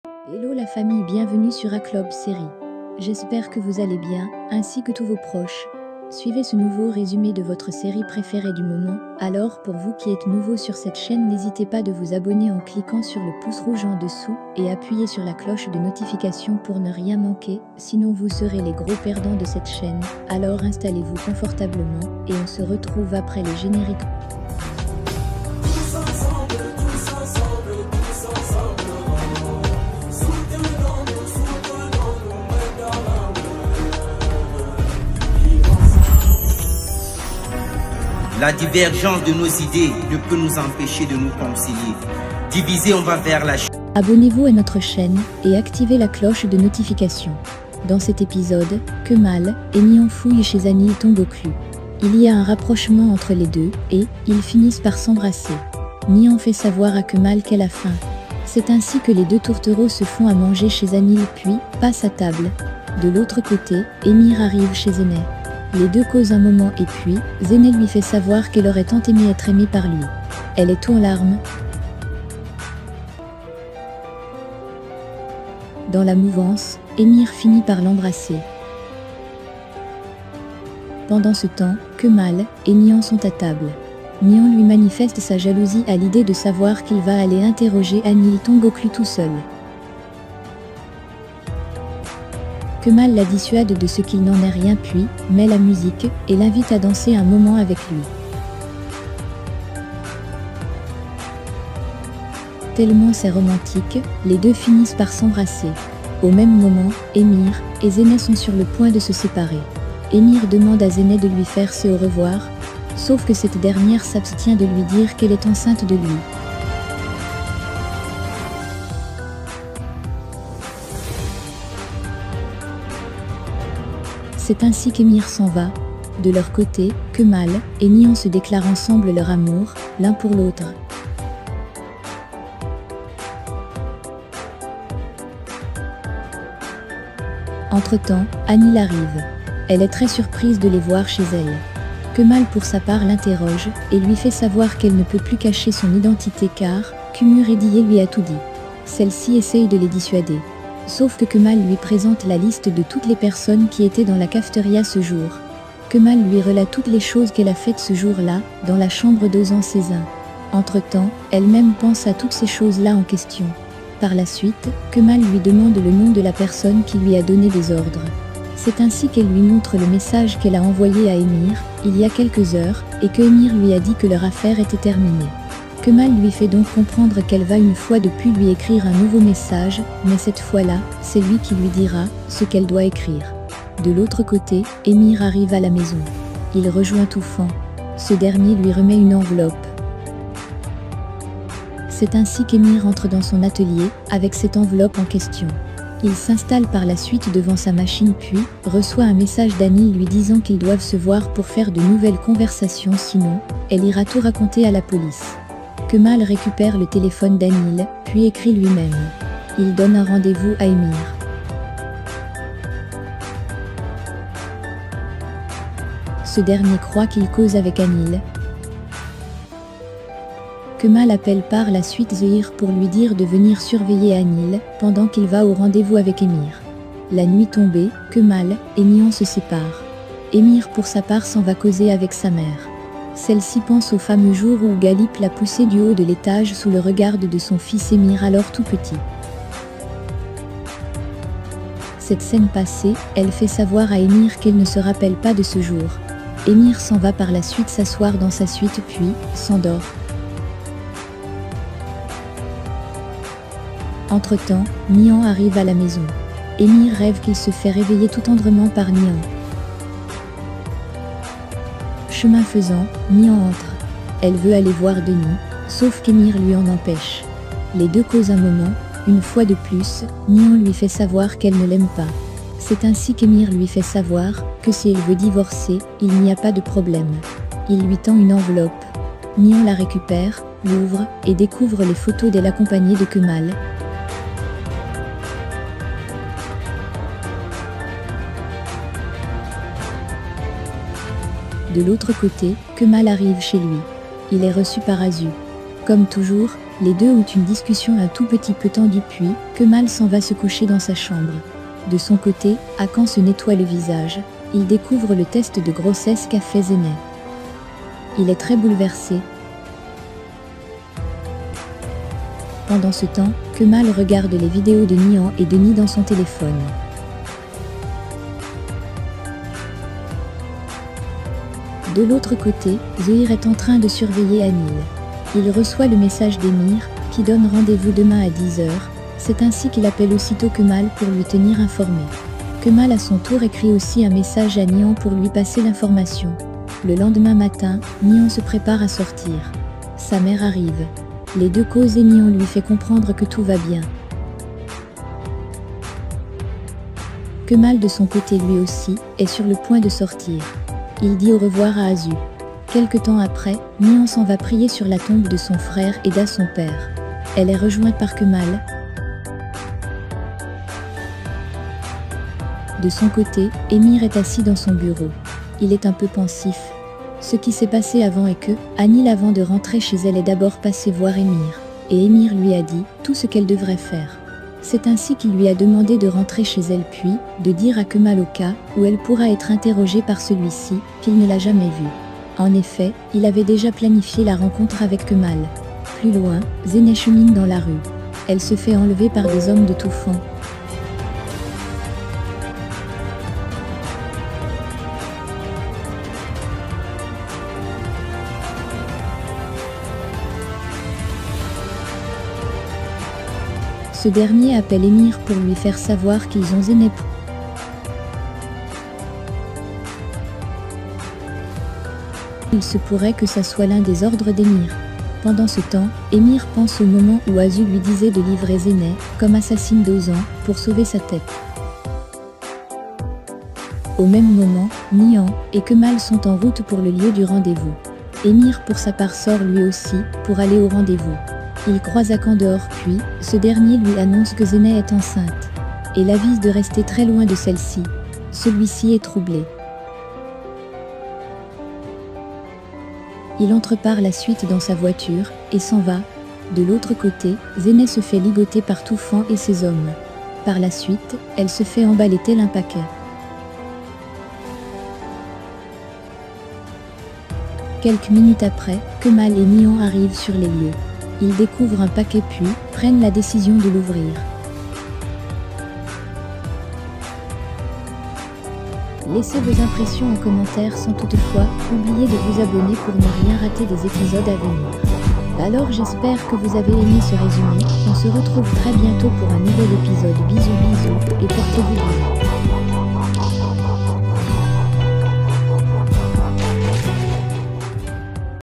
Hello la famille, bienvenue sur Aclob Série. J'espère que vous allez bien, ainsi que tous vos proches. Suivez ce nouveau résumé de votre série préférée du moment. Alors pour vous qui êtes nouveau sur cette chaîne, n'hésitez pas de vous abonner en cliquant sur le pouce rouge en dessous et appuyez sur la cloche de notification pour ne rien manquer, sinon vous serez les gros perdants de cette chaîne. Alors installez-vous confortablement et on se retrouve après les génériques. La divergence de nos idées ne peut nous empêcher de nous concilier. Divisés, on va vers la chute. Abonnez-vous à notre chaîne et activez la cloche de notification. Dans cet épisode, Kemal et Nihan fouillent chez Anil Tongoklu. Il y a un rapprochement entre les deux et ils finissent par s'embrasser. Nihan fait savoir à Kemal qu'elle a faim. C'est ainsi que les deux tourtereaux se font à manger chez Anil puis passent à table. De l'autre côté, Émir arrive chez Zeynep. Les deux causent un moment et puis, Zeynep lui fait savoir qu'elle aurait tant aimé être aimée par lui. Elle est tout en larmes. Dans la mouvance, Émir finit par l'embrasser. Pendant ce temps, Kemal et Nihan sont à table. Nihan lui manifeste sa jalousie à l'idée de savoir qu'il va aller interroger Anil Tongoklu tout seul. Kemal la dissuade de ce qu'il n'en est rien puis met la musique et l'invite à danser un moment avec lui. Tellement c'est romantique, les deux finissent par s'embrasser. Au même moment, Émir et Zeynep sont sur le point de se séparer. Émir demande à Zeynep de lui faire ses au revoir, sauf que cette dernière s'abstient de lui dire qu'elle est enceinte de lui. C'est ainsi qu'Émir s'en va. De leur côté, Kemal et Nihan se déclarent ensemble leur amour, l'un pour l'autre. Entre-temps, Anil arrive. Elle est très surprise de les voir chez elle. Kemal pour sa part l'interroge et lui fait savoir qu'elle ne peut plus cacher son identité car Kumur Ediye lui a tout dit. Celle-ci essaye de les dissuader. Sauf que Kemal lui présente la liste de toutes les personnes qui étaient dans la cafétéria ce jour. Kemal lui relate toutes les choses qu'elle a faites ce jour-là, dans la chambre d'Ozan Cézin. Entre-temps, elle-même pense à toutes ces choses-là en question. Par la suite, Kemal lui demande le nom de la personne qui lui a donné des ordres. C'est ainsi qu'elle lui montre le message qu'elle a envoyé à Émir, il y a quelques heures, et que Émir lui a dit que leur affaire était terminée. Kemal lui fait donc comprendre qu'elle va une fois de plus lui écrire un nouveau message, mais cette fois-là, c'est lui qui lui dira ce qu'elle doit écrire. De l'autre côté, Émir arrive à la maison. Il rejoint Toufan. Ce dernier lui remet une enveloppe. C'est ainsi qu'Émir entre dans son atelier, avec cette enveloppe en question. Il s'installe par la suite devant sa machine puis reçoit un message d'Anil lui disant qu'ils doivent se voir pour faire de nouvelles conversations sinon, elle ira tout raconter à la police. Kemal récupère le téléphone d'Anil, puis écrit lui-même. Il donne un rendez-vous à Émir. Ce dernier croit qu'il cause avec Anil. Kemal appelle par la suite Zehir pour lui dire de venir surveiller Anil pendant qu'il va au rendez-vous avec Émir. La nuit tombée, Kemal et Nihan se séparent. Émir pour sa part s'en va causer avec sa mère. Celle-ci pense au fameux jour où Galip l'a poussé du haut de l'étage sous le regard de son fils Émir alors tout petit. Cette scène passée, elle fait savoir à Émir qu'elle ne se rappelle pas de ce jour. Émir s'en va par la suite s'asseoir dans sa suite puis s'endort. Entre-temps, Nihan arrive à la maison. Émir rêve qu'il se fait réveiller tout tendrement par Nihan. Chemin faisant, Nihan entre. Elle veut aller voir Denis, sauf qu'Émir lui en empêche. Les deux causent un moment, une fois de plus, Nihan lui fait savoir qu'elle ne l'aime pas. C'est ainsi qu'Émir lui fait savoir que si elle veut divorcer, il n'y a pas de problème. Il lui tend une enveloppe. Nihan la récupère, l'ouvre et découvre les photos d'elle accompagnée de Kemal. De l'autre côté, Kemal arrive chez lui. Il est reçu par Azu. Comme toujours, Les deux ont une discussion un tout petit peu tendue puis, Kemal s'en va se coucher dans sa chambre. De son côté, Hakan se nettoie le visage. Il découvre le test de grossesse qu'a fait Zeynep. Il est très bouleversé. Pendant ce temps, Kemal regarde les vidéos de Nihan et Denis dans son téléphone. De l'autre côté, Zehir est en train de surveiller Anil. Il reçoit le message d'Emir, qui donne rendez-vous demain à 10 h. C'est ainsi qu'il appelle aussitôt Kemal pour lui tenir informé. Kemal à son tour écrit aussi un message à Nihan pour lui passer l'information. Le lendemain matin, Nihan se prépare à sortir. Sa mère arrive. Les deux causent et Nihan lui fait comprendre que tout va bien. Kemal de son côté lui aussi, est sur le point de sortir. Il dit au revoir à Azu. Quelque temps après, Nihan s'en va prier sur la tombe de son frère et d'à son père. Elle est rejointe par Kemal. De son côté, Emir est assis dans son bureau. Il est un peu pensif. Ce qui s'est passé avant est que, Anil avant de rentrer chez elle est d'abord passée voir Emir. Et Emir lui a dit tout ce qu'elle devrait faire. C'est ainsi qu'il lui a demandé de rentrer chez elle puis, de dire à Kemal au cas où elle pourra être interrogée par celui-ci, qu'il ne l'a jamais vue. En effet, il avait déjà planifié la rencontre avec Kemal. Plus loin, Zeynep chemine dans la rue. Elle se fait enlever par des hommes de tout fond. Ce dernier appelle Emir pour lui faire savoir qu'ils ont Zeynep. Il se pourrait que ça soit l'un des ordres d'Emir. Pendant ce temps, Emir pense au moment où Azu lui disait de livrer Zeynep, comme assassine d'Ozan, pour sauver sa tête. Au même moment, Nihan et Kemal sont en route pour le lieu du rendez-vous. Emir pour sa part sort lui aussi, pour aller au rendez-vous. Il croise Hakan dehors puis, ce dernier lui annonce que Zeynep est enceinte, et l'avise de rester très loin de celle-ci. Celui-ci est troublé. Il entre par la suite dans sa voiture, et s'en va. De l'autre côté, Zeynep se fait ligoter par Toufan et ses hommes. Par la suite, elle se fait emballer tel un paquet. Quelques minutes après, Kemal et Nihan arrivent sur les lieux. Ils découvrent un paquet puis, prennent la décision de l'ouvrir. Laissez vos impressions en commentaire sans toutefois oublier de vous abonner pour ne rien rater des épisodes à venir. Alors j'espère que vous avez aimé ce résumé, on se retrouve très bientôt pour un nouvel épisode. Bisous bisous et portez-vous bien.